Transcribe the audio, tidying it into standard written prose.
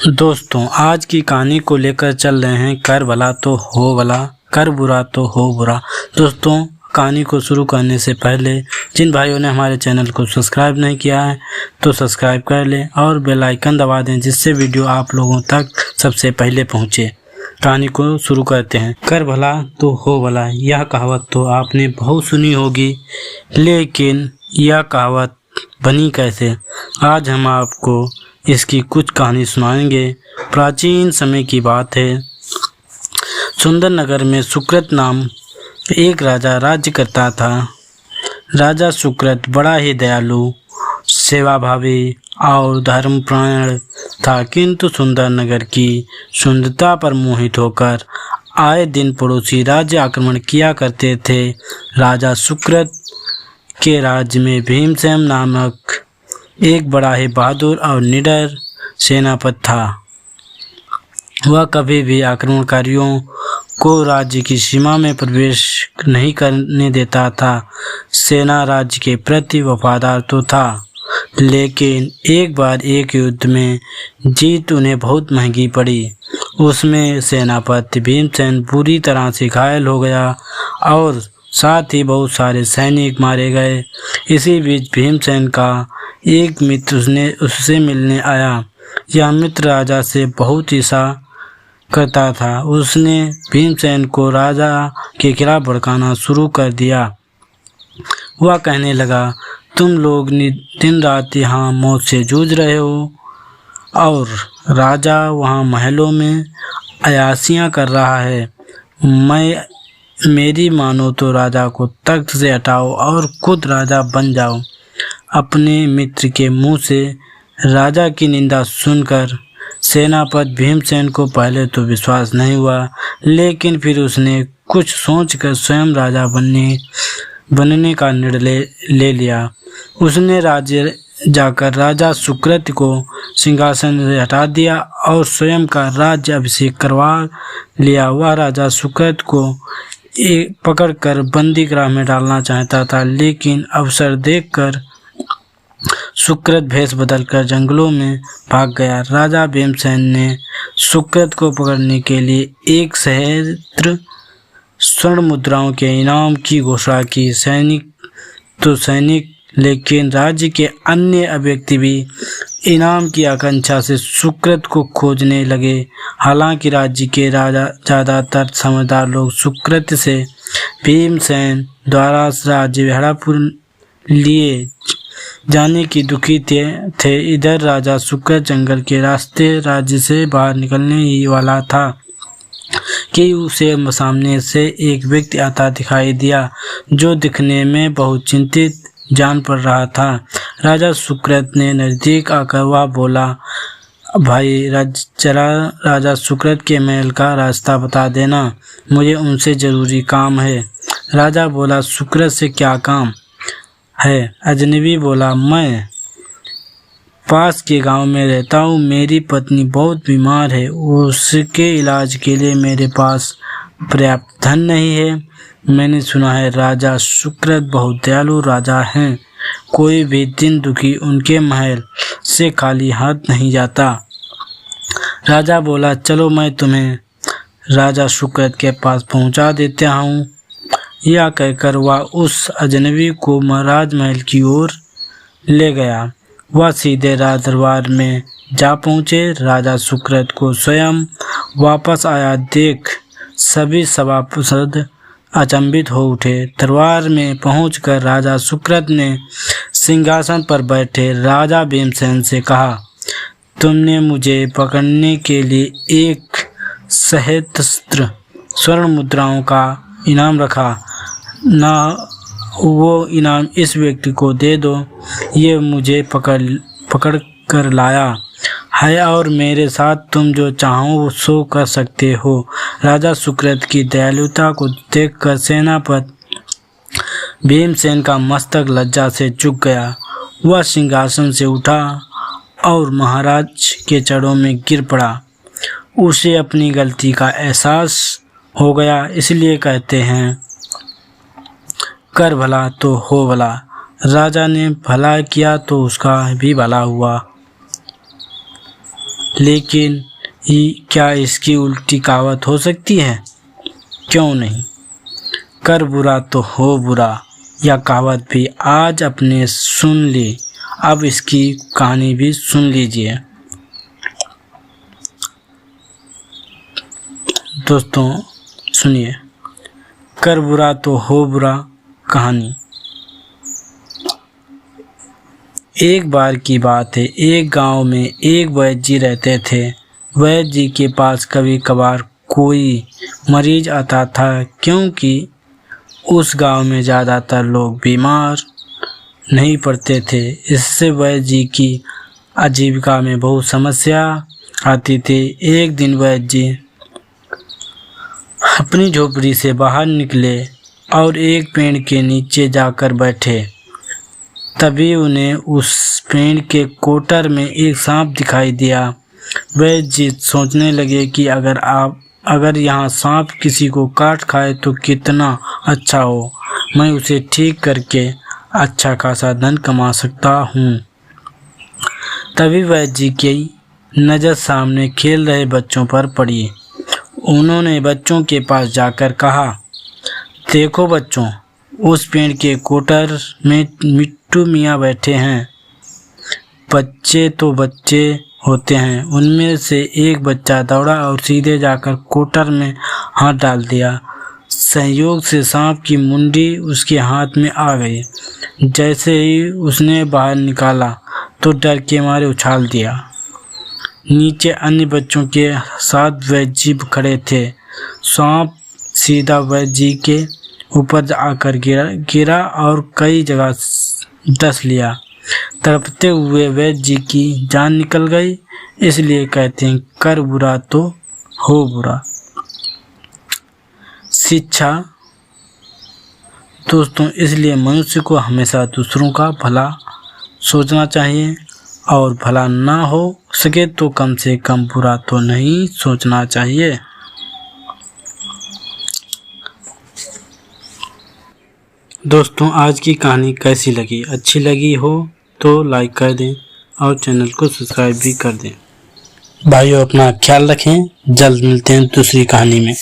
दोस्तों, आज की कहानी को लेकर चल रहे हैं कर भला तो हो भला, कर बुरा तो हो बुरा। दोस्तों, कहानी को शुरू करने से पहले जिन भाइयों ने हमारे चैनल को सब्सक्राइब नहीं किया है तो सब्सक्राइब कर लें और बेल आइकन दबा दें, जिससे वीडियो आप लोगों तक सबसे पहले पहुंचे। कहानी को शुरू करते हैं। कर भला तो हो भला, यह कहावत तो आपने बहुत सुनी होगी, लेकिन यह कहावत बनी कैसे? आज हम आपको इसकी कुछ कहानी सुनाएंगे। प्राचीन समय की बात है। सुंदर नगर में सुकृत नाम एक राजा राज्य करता था। राजा सुकृत बड़ा ही दयालु, सेवाभावी और धर्मपरायण था, किंतु सुंदर नगर की सुंदरता पर मोहित होकर आए दिन पड़ोसी राज्य आक्रमण किया करते थे। राजा सुकृत के राज्य में भीमसेन नामक एक बड़ा ही बहादुर और निडर सेनापति था। वह कभी भी आक्रमणकारियों को राज्य की सीमा में प्रवेश नहीं करने देता था। सेना राज्य के प्रति वफादार तो था, लेकिन एक बार एक युद्ध में जीत उन्हें बहुत महंगी पड़ी। उसमें सेनापति भीमसेन बुरी तरह से घायल हो गया और साथ ही बहुत सारे सैनिक मारे गए। इसी बीच भीमसेन का एक मित्र उससे मिलने आया। यह मित्र राजा से बहुत ईर्ष्या करता था। उसने भीमसेन को राजा के खिलाफ भड़काना शुरू कर दिया। वह कहने लगा, तुम लोग दिन रात यहाँ मौत से जूझ रहे हो और राजा वहाँ महलों में अयाशियाँ कर रहा है। मेरी मानो तो राजा को तख्त से हटाओ और खुद राजा बन जाओ। अपने मित्र के मुंह से राजा की निंदा सुनकर सेनापति भीमसेन को पहले तो विश्वास नहीं हुआ, लेकिन फिर उसने कुछ सोचकर स्वयं राजा बनने का निर्णय ले लिया। उसने राज्य जाकर राजा सुकृत को सिंहासन से हटा दिया और स्वयं का राज्य अभिषेक करवा लिया। वह राजा सुकृत को पकड़कर बंदी गृह में डालना चाहता था, लेकिन अवसर देखकर सुकृत भेष बदलकर जंगलों में भाग गया। राजा भीमसेन ने सुकृत को पकड़ने के लिए 1 सहस्त्र स्वर्ण मुद्राओं के इनाम की घोषणा की। सैनिक लेकिन राज्य के अन्य व्यक्ति भी इनाम की आकांक्षा से सुकृत को खोजने लगे। हालांकि राज्य के ज़्यादातर समझदार लोग सुकृत से भीमसेन द्वारा राज्य हड़प लिए जाने की दुखी थे। इधर राजा सुकृत जंगल के रास्ते राज्य से बाहर निकलने ही वाला था कि उसे सामने से एक व्यक्ति आता दिखाई दिया, जो दिखने में बहुत चिंतित जान पड़ रहा था। राजा सुकृत ने नजदीक आकर वह बोला, भाई जरा राजा सुकृत के महल का रास्ता बता देना, मुझे उनसे जरूरी काम है। राजा बोला, सुकृत से क्या काम है? अजनबी बोला, मैं पास के गांव में रहता हूँ। मेरी पत्नी बहुत बीमार है। उसके इलाज के लिए मेरे पास पर्याप्त धन नहीं है। मैंने सुना है राजा सुकृत बहुत दयालु राजा हैं। कोई भी दिन दुखी उनके महल से खाली हाथ नहीं जाता। राजा बोला, चलो मैं तुम्हें राजा सुकृत के पास पहुंचा देता हूँ। यह कहकर वह उस अजनबी को राजमहल की ओर ले गया। वह सीधे राज दरबार में जा पहुँचे। राजा सुकृत को स्वयं वापस आया देख सभी सभासद अचंभित हो उठे। दरबार में पहुंचकर राजा सुकृत ने सिंहासन पर बैठे राजा भीमसेन से कहा, तुमने मुझे पकड़ने के लिए 1 सहस्त्र स्वर्ण मुद्राओं का इनाम रखा ना, वो इनाम इस व्यक्ति को दे दो। ये मुझे पकड़ कर लाया है और मेरे साथ तुम जो चाहो सो कर सकते हो। राजा सुकृत की दयालुता को देखकर सेनापति भीमसेन का मस्तक लज्जा से झुक गया। वह सिंहासन से उठा और महाराज के चरणों में गिर पड़ा। उसे अपनी गलती का एहसास हो गया। इसलिए कहते हैं, कर भला तो हो भला। राजा ने भला किया तो उसका भी भला हुआ। लेकिन क्या इसकी उल्टी कहावत हो सकती है? क्यों नहीं। कर बुरा तो हो बुरा, यह कहावत भी आज आपने सुन ली। अब इसकी कहानी भी सुन लीजिए। दोस्तों सुनिए, कर बुरा तो हो बुरा कहानी। एक बार की बात है, एक गांव में एक वैद्य जी रहते थे। वैद्य जी के पास कभी कभार कोई मरीज आता था, क्योंकि उस गांव में ज़्यादातर लोग बीमार नहीं पड़ते थे। इससे वैद्य जी की आजीविका में बहुत समस्या आती थी। एक दिन वैद्य जी अपनी झोपड़ी से बाहर निकले और एक पेड़ के नीचे जाकर बैठे। तभी उन्हें उस पेड़ के कोटर में एक सांप दिखाई दिया। वैद्य जी सोचने लगे कि अगर यहाँ सांप किसी को काट खाए तो कितना अच्छा हो, मैं उसे ठीक करके अच्छा खासा धन कमा सकता हूँ। तभी वैद्य जी की नज़र सामने खेल रहे बच्चों पर पड़ी। उन्होंने बच्चों के पास जाकर कहा, देखो बच्चों, उस पेड़ के कोटर में मिट्टू मियाँ बैठे हैं। बच्चे तो बच्चे होते हैं। उनमें से एक बच्चा दौड़ा और सीधे जाकर कोटर में हाथ डाल दिया। संयोग से सांप की मुंडी उसके हाथ में आ गई। जैसे ही उसने बाहर निकाला तो डर के मारे उछाल दिया। नीचे अन्य बच्चों के साथ वैद्य जी खड़े थे। सांप सीधा वैद्य जी के ऊपर आकर गिरा और कई जगह डस लिया। तड़पते हुए वैद्य जी की जान निकल गई। इसलिए कहते हैं, कर बुरा तो हो बुरा। शिक्षा दोस्तों, इसलिए मनुष्य को हमेशा दूसरों का भला सोचना चाहिए, और भला ना हो सके तो कम से कम बुरा तो नहीं सोचना चाहिए। दोस्तों, आज की कहानी कैसी लगी? अच्छी लगी हो तो लाइक कर दें और चैनल को सब्सक्राइब भी कर दें। भाइयों, अपना ख्याल रखें। जल्द मिलते हैं दूसरी कहानी में।